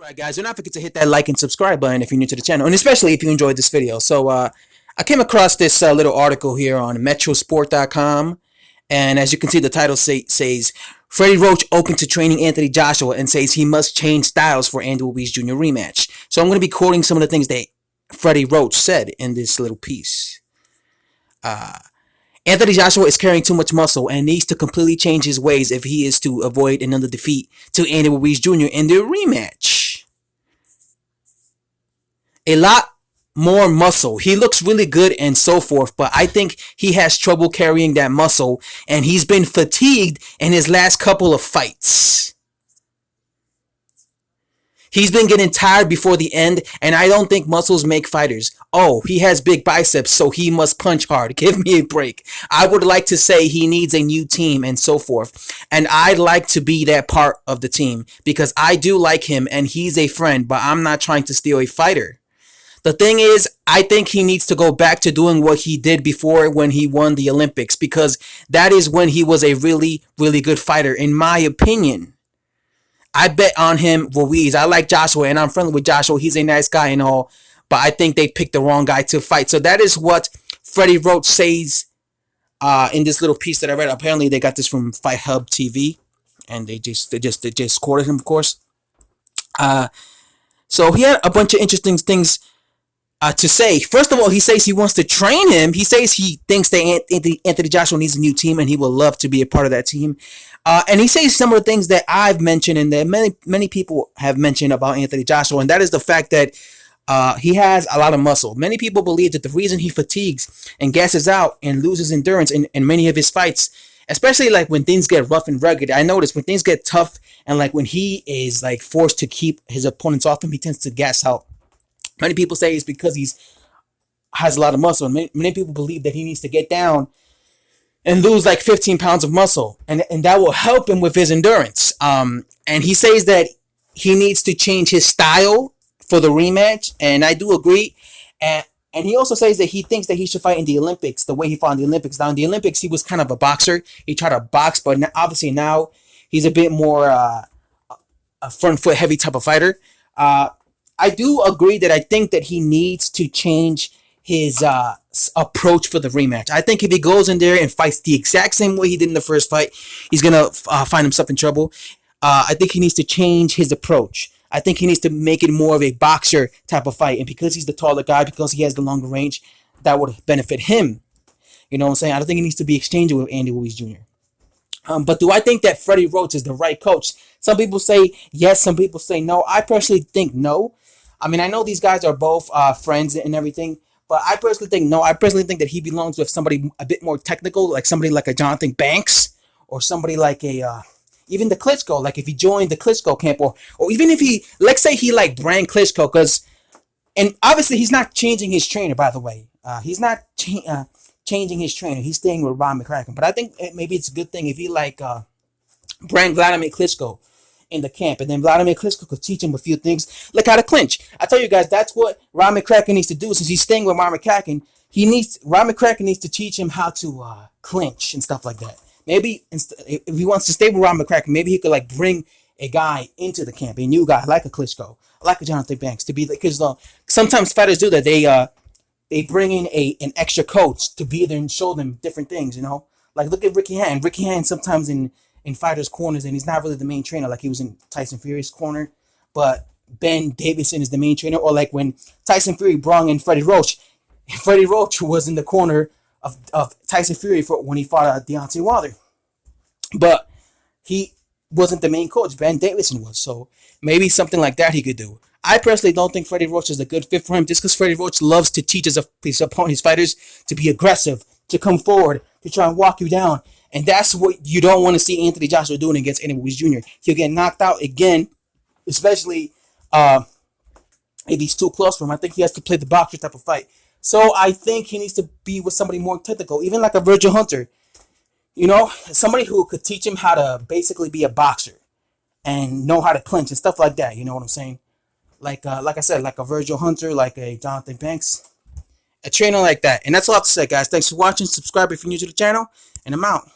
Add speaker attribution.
Speaker 1: Alright guys, do not forget to hit that like and subscribe button if you're new to the channel, and especially if you enjoyed this video. So I came across this little article here on metrosport.com, and as you can see, the title says Freddie Roach open to training Anthony Joshua and says he must change styles for Andy Ruiz Jr. rematch. So I'm going to be quoting some of the things that Freddie Roach said in this little piece. Anthony Joshua is carrying too much muscle and needs to completely change his ways if he is to avoid another defeat to Andy Ruiz Jr. in their rematch. A lot more muscle. He looks really good and so forth, but I think he has trouble carrying that muscle, and he's been fatigued in his last couple of fights. He's been getting tired before the end, and I don't think muscles make fighters. Oh, he has big biceps, so he must punch hard. Give me a break. I would like to say he needs a new team and so forth, and I'd like to be that part of the team because I do like him and he's a friend, but I'm not trying to steal a fighter. The thing is, I think he needs to go back to doing what he did before when he won the Olympics, because that is when he was a really, really good fighter, in my opinion. I bet on him, Ruiz. I like Joshua, and I'm friendly with Joshua. He's a nice guy and all, but I think they picked the wrong guy to fight. So that is what Freddie Roach says in this little piece that I read. Apparently, they got this from Fight Hub TV, and they just quoted him, of course. So he had a bunch of interesting things to say. First of all, he says he wants to train him. He says he thinks that Anthony Joshua needs a new team, and he would love to be a part of that team. And he says some of the things that I've mentioned and that many people have mentioned about Anthony Joshua, and that is the fact that he has a lot of muscle. Many people believe that the reason he fatigues and gasses out and loses endurance in many of his fights, especially like when things get rough and rugged. I notice when things get tough and like when he is like forced to keep his opponents off him, he tends to gas out. Many people say it's because he has a lot of muscle. Many people believe that he needs to get down and lose like 15 pounds of muscle, and that will help him with his endurance. And he says that he needs to change his style for the rematch, and I do agree. And he also says that he thinks that he should fight in the Olympics the way he fought in the Olympics. Now, in the Olympics, he was kind of a boxer. He tried to box, but obviously now he's a bit more a front foot heavy type of fighter. I do agree that I think that he needs to change his approach for the rematch. I think if he goes in there and fights the exact same way he did in the first fight, he's going to find himself in trouble. I think he needs to change his approach. I think he needs to make it more of a boxer type of fight. And because he's the taller guy, because he has the longer range, that would benefit him. You know what I'm saying? I don't think he needs to be exchanging with Andy Ruiz Jr. But do I think that Freddie Roach is the right coach? Some people say yes, some people say no. I personally think no. I mean, I know these guys are both friends and everything, but I personally think no. I personally think that he belongs with somebody a bit more technical, like somebody like a Jonathan Banks, or somebody like a even the Klitschko. Like if he joined the Klitschko camp, or even if he, let's say he like Brand Klitschko, and obviously he's not changing his trainer. By the way, he's not changing his trainer. He's staying with Ron McCracken. But I think maybe it's a good thing if he like Brand Vladimir Klitschko in the camp, and then Vladimir Klitschko could teach him a few things, like how to clinch. I tell you guys, that's what Ron McCracken needs to do. Since he's staying with Ron McCracken, Ron McCracken needs to teach him how to clinch and stuff like that. Maybe if he wants to stay with Ron McCracken, maybe he could like bring a guy into the camp, a new guy like a Klitschko, like a Jonathan Banks, to be like, because sometimes fighters do that. They bring in an extra coach to be there and show them different things. You know, like look at Ricky Hatton. Ricky Hatton sometimes in fighters' corners, and he's not really the main trainer like he was in Tyson Fury's corner, but Ben Davison is the main trainer. Or like when Tyson Fury brought in Freddie Roach, Freddie Roach was in the corner of Tyson Fury when he fought Deontay Wilder, but he wasn't the main coach. Ben Davison was. So maybe something like that he could do. I personally don't think Freddie Roach is a good fit for him, just because Freddie Roach loves to teach his opponent, his fighters, to be aggressive, to come forward, to try and walk you down. And that's what you don't want to see Anthony Joshua doing against Andy Ruiz Jr. He'll get knocked out again, especially if he's too close for him. I think he has to play the boxer type of fight. So I think he needs to be with somebody more technical, even like a Virgil Hunter. You know, somebody who could teach him how to basically be a boxer and know how to clinch and stuff like that. You know what I'm saying? Like I said, like a Virgil Hunter, like a Jonathan Banks, a trainer like that. And that's all I have to say, guys. Thanks for watching. Subscribe if you're new to the channel, and I'm out.